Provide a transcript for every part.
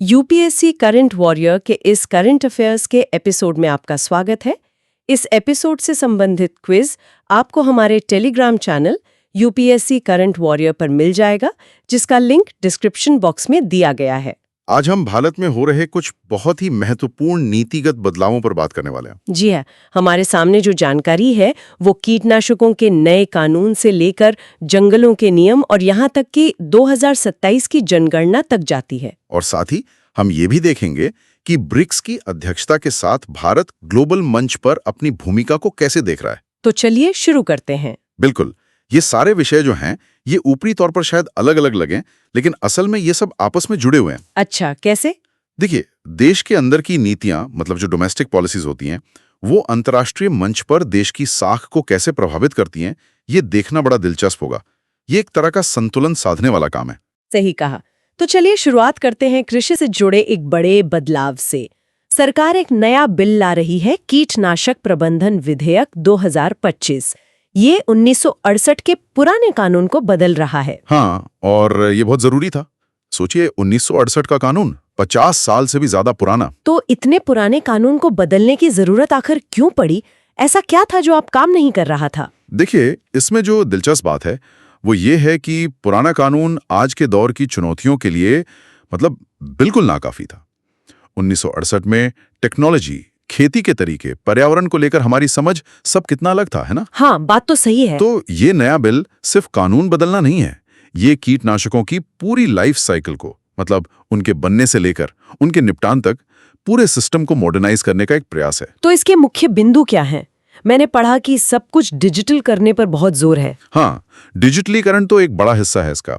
UPSC current warrior के इस current affairs के एपिसोड में आपका स्वागत है। इस एपिसोड से संबंधित क्विज आपको हमारे Telegram channel UPSC current warrior पर मिल जाएगा, जिसका लिंक डिस्क्रिप्शन बॉक्स में दिया गया है। आज हम भारत में हो रहे कुछ बहुत ही महत्वपूर्ण नीतिगत बदलावों पर बात करने वाले हैं। जी हाँ, हमारे सामने जो जानकारी है वो कीटनाशकों के नए कानून से लेकर जंगलों के नियम और यहाँ तक कि 2027 की जनगणना तक जाती है। और साथ ही हम ये भी देखेंगे कि ब्रिक्स की अध्यक्षता के साथ भारत ग्लोबल मंच पर अपनी भूमिका को कैसे देख रहा है। तो चलिए शुरू करते हैं। बिल्कुल, ये सारे विषय जो हैं ये ऊपरी तौर पर शायद अलग अलग लगें, लेकिन असल में ये सब आपस में जुड़े हुए हैं। अच्छा, कैसे? देखिए, देश के अंदर की नीतियां, मतलब जो डोमेस्टिक पॉलिसीज होती हैं, वो अंतर्राष्ट्रीय मंच पर देश की साख को कैसे प्रभावित करती हैं, ये देखना बड़ा दिलचस्प होगा। ये एक तरह का संतुलन साधने वाला काम है। सही कहा। तो चलिए शुरुआत करते हैं कृषि से जुड़े एक बड़े बदलाव से। सरकार एक नया बिल ला रही है, कीटनाशक प्रबंधन विधेयक 2025। ये 1968 के पुराने कानून को बदल रहा है। हाँ, और ये बहुत जरूरी था। सोचिए, 1968 का कानून 50 साल से भी ज्यादा पुराना। तो इतने पुराने कानून को बदलने की जरूरत आखिर क्यों पड़ी? ऐसा क्या था जो अब काम नहीं कर रहा था? देखिए, इसमें जो दिलचस्प बात है वो ये है कि पुराना कानून आज के दौर की चुनौतियों के लिए मतलब बिल्कुल नाकाफी था। 1968 में टेक्नोलॉजी, खेती के तरीके, पर्यावरण को लेकर हमारी समझ सब कितना अलग था, है ना? हाँ, बात तो सही है। तो ये नया बिल सिर्फ कानून बदलना नहीं है, ये कीटनाशकों की पूरी लाइफ साइकिल को, मतलब उनके बनने से लेकर उनके निपटान तक पूरे सिस्टम को मॉडर्नाइज करने का एक प्रयास है। तो इसके मुख्य बिंदु क्या हैं? मैंने पढ़ा कि सब कुछ डिजिटल करने पर बहुत जोर है। हाँ, डिजिटलीकरण तो एक बड़ा हिस्सा है इसका।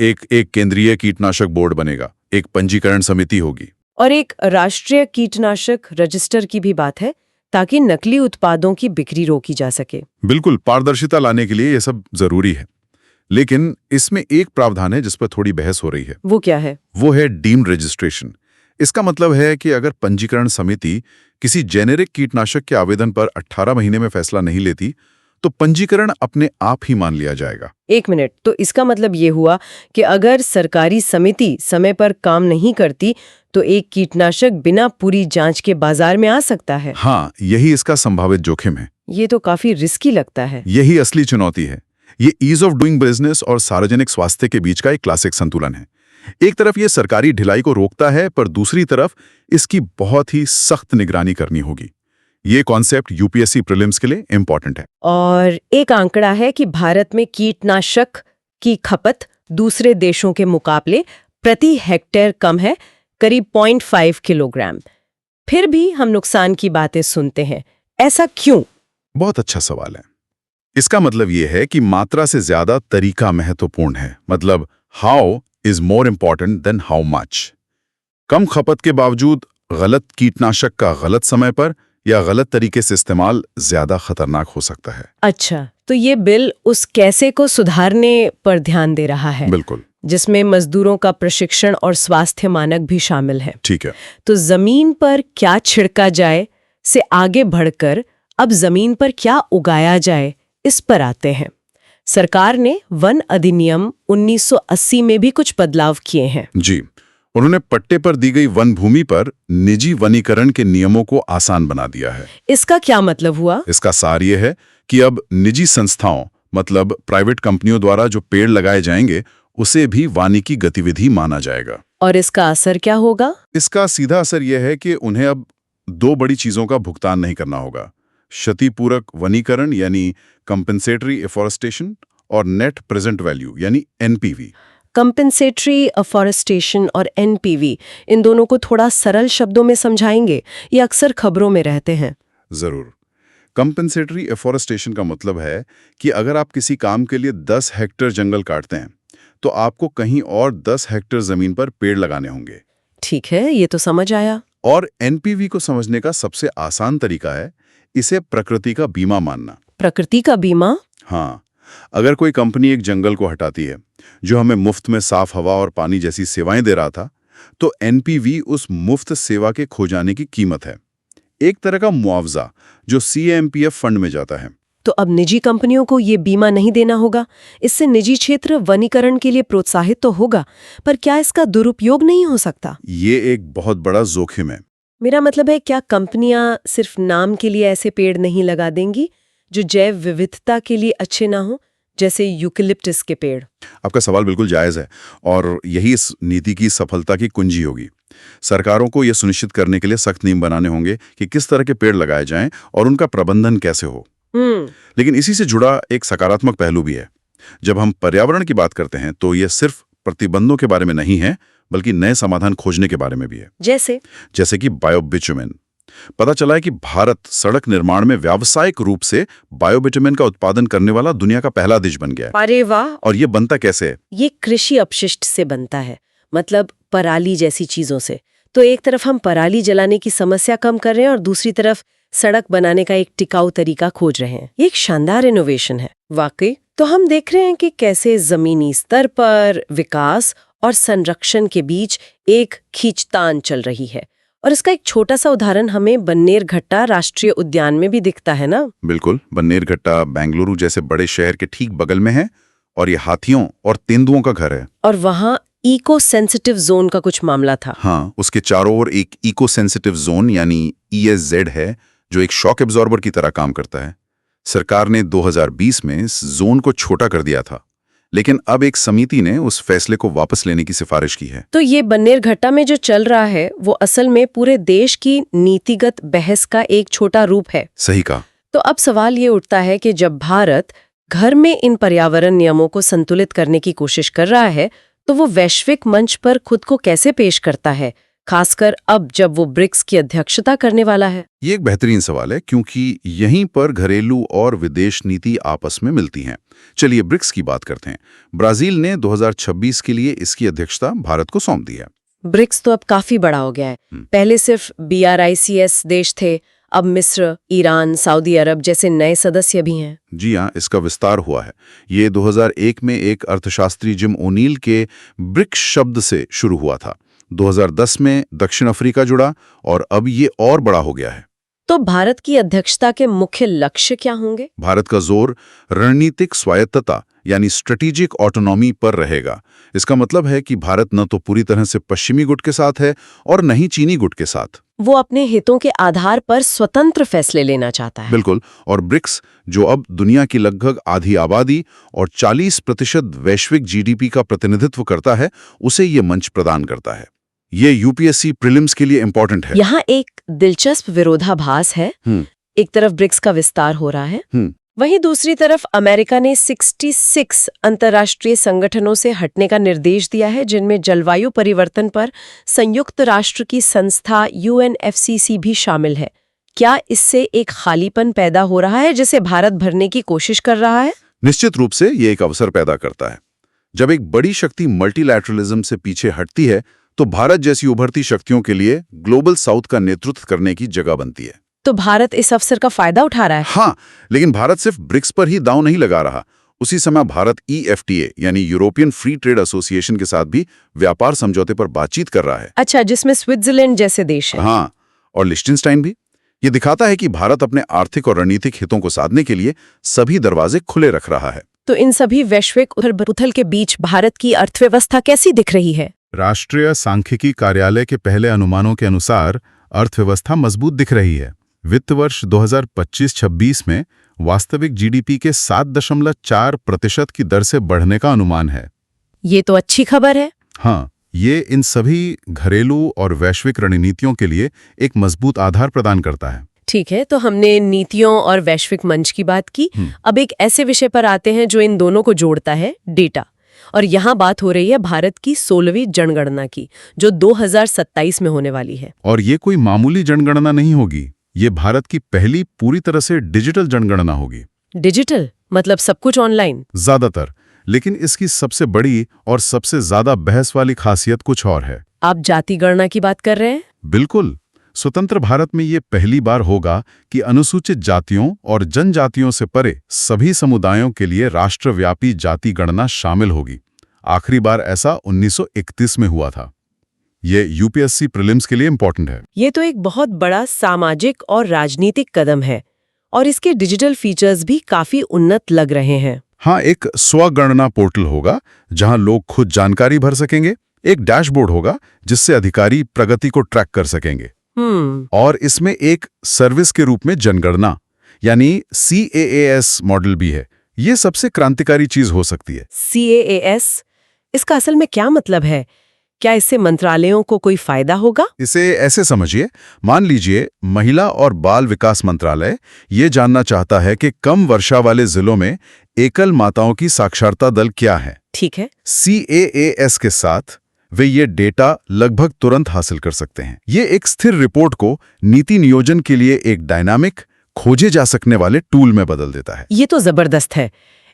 एक केंद्रीय कीटनाशक बोर्ड बनेगा, एक पंजीकरण समिति होगी और एक राष्ट्रीय कीटनाशक रजिस्टर की भी बात है, ताकि नकली उत्पादों की बिक्री रोकी जा सके। बिल्कुल, पारदर्शिता लाने के लिए ये सब जरूरी है। लेकिन इसमें एक प्रावधान है जिस पर थोड़ी बहस हो रही है। वो क्या है? वो है डीम्ड रजिस्ट्रेशन। इसका मतलब है कि अगर पंजीकरण समिति किसी जेनेरिक कीटनाशक के आवेदन पर 18 महीने में फैसला नहीं लेती तो पंजीकरण अपने आप ही मान लिया जाएगा। एक मिनट, तो इसका मतलब ये हुआ कि अगर सरकारी समिति समय पर काम नहीं करती तो एक कीटनाशक बिना पूरी जांच के बाजार में आ सकता है? हाँ, यही इसका संभावित जोखिम है। ये तो काफी रिस्की लगता है। यही असली चुनौती है। ये ईज ऑफ डूइंग बिजनेस और सार्वजनिक स्वास्थ्य के बीच का एक क्लासिक संतुलन है। एक तरफ ये सरकारी ढिलाई को रोकता है, पर दूसरी तरफ इसकी बहुत ही सख्त निगरानी करनी होगी। ये कॉन्सेप्ट यूपीएससी प्रीलिम्स के लिए इंपॉर्टेंट है। और एक आंकड़ा है कि भारत में कीटनाशक की खपत दूसरे देशों के मुकाबले प्रति हेक्टेयर कम है, करीब 0.5 किलोग्राम। फिर भी हम नुकसान की बातें सुनते हैं, ऐसा क्यों? बहुत अच्छा सवाल है। इसका मतलब ये है कि मात्रा से ज्यादा तरीका महत्वपूर्ण है। मतलब how is more important than how much. कम खपत के बावजूद गलत कीटनाशक का गलत समय पर या गलत तरीके से इस्तेमाल ज्यादा खतरनाक हो सकता है। अच्छा, तो ये बिल उस कैसे को सुधारने पर ध्यान दे रहा है। बिल्कुल, जिसमें मजदूरों का प्रशिक्षण और स्वास्थ्य मानक भी शामिल है। ठीक है। तो जमीन पर क्या छिड़का जाए से आगे बढ़कर अब जमीन पर क्या उगाया जाए, इस पर आते हैं। सरकार ने वन अधिनियम 1980 में भी कुछ बदलाव किए हैं। जी, उन्होंने पट्टे पर दी गई वन भूमि पर निजी वनीकरण के नियमों को आसान बना दिया है। इसका क्या मतलब हुआ? इसका सार ये है कि अब निजी संस्थाओं, मतलब प्राइवेट कंपनियों द्वारा जो पेड़ लगाए जाएंगे उसे भी वानिकी गतिविधि माना जाएगा। और इसका असर क्या होगा? इसका सीधा असर यह है कि उन्हें अब दो बड़ी चीजों का भुगतान नहीं करना होगा: क्षतिपूरक वनीकरण यानी कंपेंसेटरी एफॉरेस्टेशन और नेट प्रेजेंट वैल्यू यानी एनपीवी। कंपेंसेटरी अफॉरेस्टेशन और एनपीवी, इन दोनों को थोड़ा सरल शब्दों में समझाएंगे? ये अक्सर खबरों में रहते हैं। जरूर। कंपेंसेटरी एफॉरेस्टेशन का मतलब है कि अगर आप किसी काम के लिए 10 हेक्टेयर जंगल काटते हैं तो आपको कहीं और 10 हेक्टेयर जमीन पर पेड़ लगाने होंगे। ठीक है, ये तो समझ आया। और एनपीवी को समझने का सबसे आसान तरीका है इसे प्रकृति का बीमा मानना। प्रकृति का बीमा? हाँ, अगर कोई कंपनी एक जंगल को हटाती है जो हमें मुफ्त में साफ हवा और पानी जैसी सेवाएं दे रहा था, तो एनपीवी उस मुफ्त सेवा के खो जाने की कीमत है। एक तरह का मुआवजा जो सीएमपीएफ फंड में जाता है। तो अब निजी कंपनियों को ये बीमा नहीं देना होगा। इससे निजी क्षेत्र वनीकरण के लिए प्रोत्साहित तो होगा, पर क्या इसका दुरुपयोग नहीं हो सकता? ये एक बहुत बड़ा जोखिम है। मेरा मतलब है, क्या कंपनियां सिर्फ नाम के लिए ऐसे पेड़ नहीं लगा देंगी जो जैव विविधता के लिए अच्छे ना हो, जैसे यूकेलिप्टस के पेड़? आपका सवाल बिल्कुल जायज़ है और यही इस नीति की सफलता की कुंजी होगी। सरकारों को यह सुनिश्चित करने के लिए सख्त नियम बनाने होंगे कि किस तरह के पेड़ लगाए जाएं और उनका प्रबंधन कैसे हो। लेकिन इसी से जुड़ा एक सकारात्मक पहलू भी है। जब हम पर्यावरण की बात करते हैं तो यह सिर्फ प्रतिबंधों के बारे में नहीं है, बल्कि नए समाधान खोजने के बारे में भी है। जैसे कि बायोबिटुमेन। पता चला है कि भारत सड़क निर्माण में व्यावसायिक रूप से बायोबिटुमेन का उत्पादन करने वाला दुनिया का पहला देश बन गया है। अरे वाह! और ये बनता कैसे है? ये कृषि अपशिष्ट से बनता है, मतलब पराली जैसी चीजों से। तो एक तरफ हम पराली जलाने की समस्या कम कर रहे हैं और दूसरी तरफ सड़क बनाने का एक टिकाऊ तरीका खोज रहे हैं। ये एक शानदार इनोवेशन है वाकई। तो हम देख रहे हैं कि कैसे जमीनी स्तर पर विकास और संरक्षण के बीच एक खींचतान चल रही है। और इसका एक छोटा सा उदाहरण हमें बन्नेरघट्टा राष्ट्रीय उद्यान में भी दिखता है ना? बिल्कुल। बन्नेरघट्टा बेंगलुरु जैसे बड़े शहर के ठीक बगल में है और ये हाथियों और तेंदुओं का घर है। और वहाँ इको सेंसिटिव जोन का कुछ मामला था। हाँ, उसके चारों ओर एक इको सेंसिटिव जोन यानी ESZ है, जो एक शॉक एब्जॉर्बर की तरह काम करता है। सरकार ने 2020 में इस जोन को छोटा कर दिया था, लेकिन अब एक समिति ने उस फैसले को वापस लेने की सिफारिश की है। तो ये बन्नेरघट्टा में जो चल रहा है वो असल में पूरे देश की नीतिगत बहस का एक छोटा रूप है। सही कहा। तो अब सवाल ये उठता है कि जब भारत घर में इन पर्यावरण नियमों को संतुलित करने की कोशिश कर रहा है, तो वो वैश्विक मंच पर खुद को कैसे पेश करता है, खासकर अब जब वो ब्रिक्स की अध्यक्षता करने वाला है? ये एक बेहतरीन सवाल है, क्योंकि यहीं पर घरेलू और विदेश नीति आपस में मिलती हैं। चलिए ब्रिक्स की बात करते हैं। ब्राजील ने 2026 के लिए इसकी अध्यक्षता भारत को सौंप दी है। ब्रिक्स तो अब काफी बड़ा हो गया है। पहले सिर्फ BRICS देश थे, अब मिस्र, ईरान, सऊदी अरब जैसे नए सदस्य भी हैं। जी हाँ, इसका विस्तार हुआ है। ये 2001 में एक अर्थशास्त्री जिम ओनील के ब्रिक्स शब्द से शुरू हुआ था। 2010 में दक्षिण अफ्रीका जुड़ा और अब ये और बड़ा हो गया है। तो भारत की अध्यक्षता के मुख्य लक्ष्य क्या होंगे? भारत का जोर रणनीतिक स्वायत्तता यानी स्ट्रेटेजिक ऑटोनॉमी पर रहेगा। इसका मतलब है कि भारत न तो पूरी तरह से पश्चिमी गुट के साथ है और न ही चीनी गुट के साथ। वो अपने हितों के आधार पर स्वतंत्र फैसले लेना चाहता है। बिल्कुल। और ब्रिक्स, जो अब दुनिया की लगभग आधी आबादी और 40% वैश्विक GDP का प्रतिनिधित्व करता है, उसे ये मंच प्रदान करता है। ये UPSC प्रीलिम्स के लिए इंपॉर्टेंट है। यहाँ एक दिलचस्प विरोधाभास है। एक तरफ ब्रिक्स का विस्तार हो रहा है, वहीं दूसरी तरफ अमेरिका ने 66 अंतर्राष्ट्रीय संगठनों से हटने का निर्देश दिया है, जिनमें जलवायु परिवर्तन पर संयुक्त राष्ट्र की संस्था UNFCCC भी शामिल है। क्या इससे एक खालीपन पैदा हो रहा है जिसे भारत भरने की कोशिश कर रहा है? निश्चित रूप से ये एक अवसर पैदा करता है। जब एक बड़ी शक्ति मल्टीलैटरलिज्म से पीछे हटती है, तो भारत जैसी उभरती शक्तियों के लिए ग्लोबल साउथ का नेतृत्व करने की जगह बनती है। तो भारत इस अवसर का फायदा उठा रहा है? हाँ, लेकिन भारत सिर्फ ब्रिक्स पर ही दांव नहीं लगा रहा। उसी समय भारत EFTA यानी यूरोपियन फ्री ट्रेड एसोसिएशन के साथ भी व्यापार समझौते पर बातचीत कर रहा है। अच्छा, जिसमें स्विट्जरलैंड जैसे देश हैं। हाँ, और लिechtenstein भी। ये दिखाता है कि भारत अपने आर्थिक और रणनीतिक हितों को साधने के लिए सभी दरवाजे खुले रख रहा है। तो इन सभी वैश्विक उथल-पुथल के बीच भारत की अर्थव्यवस्था कैसी दिख रही है? राष्ट्रीय सांख्यिकी कार्यालय के पहले अनुमानों के अनुसार अर्थव्यवस्था मजबूत दिख रही है। वित्त वर्ष 2025-26 में वास्तविक GDP के 7.4% की दर से बढ़ने का अनुमान है। ये तो अच्छी खबर है। हाँ, ये इन सभी घरेलू और वैश्विक रणनीतियों के लिए एक मजबूत आधार प्रदान करता है। ठीक है, तो हमने नीतियों और वैश्विक मंच की बात की। अब एक ऐसे विषय पर आते हैं जो इन दोनों को जोड़ता है, डेटा। और यहाँ बात हो रही है भारत की 16वीं जनगणना की, जो 2027 में होने वाली है। और ये कोई मामूली जनगणना नहीं होगी। ये भारत की पहली पूरी तरह से डिजिटल जनगणना होगी। डिजिटल मतलब सब कुछ ऑनलाइन? ज्यादातर, लेकिन इसकी सबसे बड़ी और सबसे ज्यादा बहस वाली खासियत कुछ और है। आप जाति गणना की बात कर रहे हैं? बिल्कुल। स्वतंत्र भारत में ये पहली बार होगा कि अनुसूचित जातियों और जनजातियों से परे सभी समुदायों के लिए राष्ट्रव्यापी जाति गणना शामिल होगी। आखिरी बार ऐसा 1931 में हुआ था। ये UPSC प्रीलिम्स के लिए इंपॉर्टेंट है। ये तो एक बहुत बड़ा सामाजिक और राजनीतिक कदम है। और इसके डिजिटल फीचर्स भी काफी उन्नत लग रहे हैं। हाँ, एक स्वगणना पोर्टल होगा जहां लोग खुद जानकारी भर सकेंगे। एक डैशबोर्ड होगा जिससे अधिकारी प्रगति को ट्रैक कर सकेंगे। और इसमें एक सर्विस के रूप में जनगणना यानी CAAS मॉडल भी है। ये सबसे क्रांतिकारी चीज हो सकती है। CAAS, इसका असल में क्या मतलब है? क्या इससे मंत्रालयों को कोई फायदा होगा? इसे ऐसे समझिए, मान लीजिए महिला और बाल विकास मंत्रालय ये जानना चाहता है कि कम वर्षा वाले जिलों में एकल माताओं की साक्षरता दर क्या है। ठीक है। CAAS के साथ वे ये डेटा लगभग तुरंत हासिल कर सकते हैं। ये एक स्थिर रिपोर्ट को नीति नियोजन के लिए एक डायनामिक, खोजे जा सकने वाले टूल में बदल देता है। ये तो जबरदस्त है।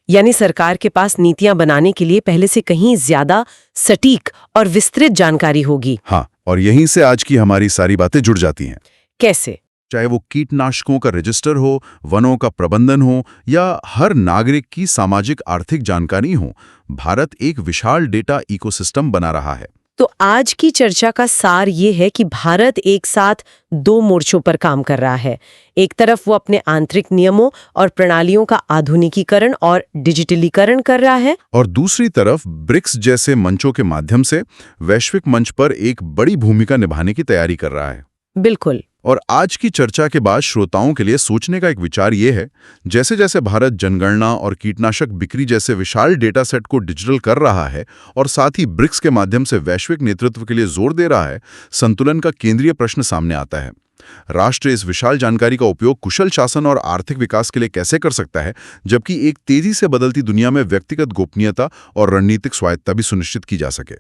यानी सरकार के पास नीतियां बनाने के लिए पहले से कहीं ज्यादा सटीक और विस्तृत जानकारी होगी। हाँ, और यहीं से आज की हमारी सारी बातें जुड़ जाती हैं। कैसे? चाहे वो कीटनाशकों का रजिस्टर हो, वनों का प्रबंधन हो या हर नागरिक की सामाजिक आर्थिक जानकारी हो, भारत एक विशाल डेटा इकोसिस्टम बना रहा है। तो आज की चर्चा का सार ये है कि भारत एक साथ दो मोर्चों पर काम कर रहा है। एक तरफ वो अपने आंतरिक नियमों और प्रणालियों का आधुनिकीकरण और डिजिटलीकरण कर रहा है, और दूसरी तरफ ब्रिक्स जैसे मंचों के माध्यम से वैश्विक मंच पर एक बड़ी भूमिका निभाने की तैयारी कर रहा है। बिल्कुल। और आज की चर्चा के बाद श्रोताओं के लिए सोचने का एक विचार ये है, जैसे जैसे भारत जनगणना और कीटनाशक बिक्री जैसे विशाल डेटा सेट को डिजिटल कर रहा है और साथ ही ब्रिक्स के माध्यम से वैश्विक नेतृत्व के लिए जोर दे रहा है, संतुलन का केंद्रीय प्रश्न सामने आता है। राष्ट्र इस विशाल जानकारी का उपयोग कुशल शासन और आर्थिक विकास के लिए कैसे कर सकता है, जबकि एक तेजी से बदलती दुनिया में व्यक्तिगत गोपनीयता और रणनीतिक स्वायत्तता भी सुनिश्चित की जा सके।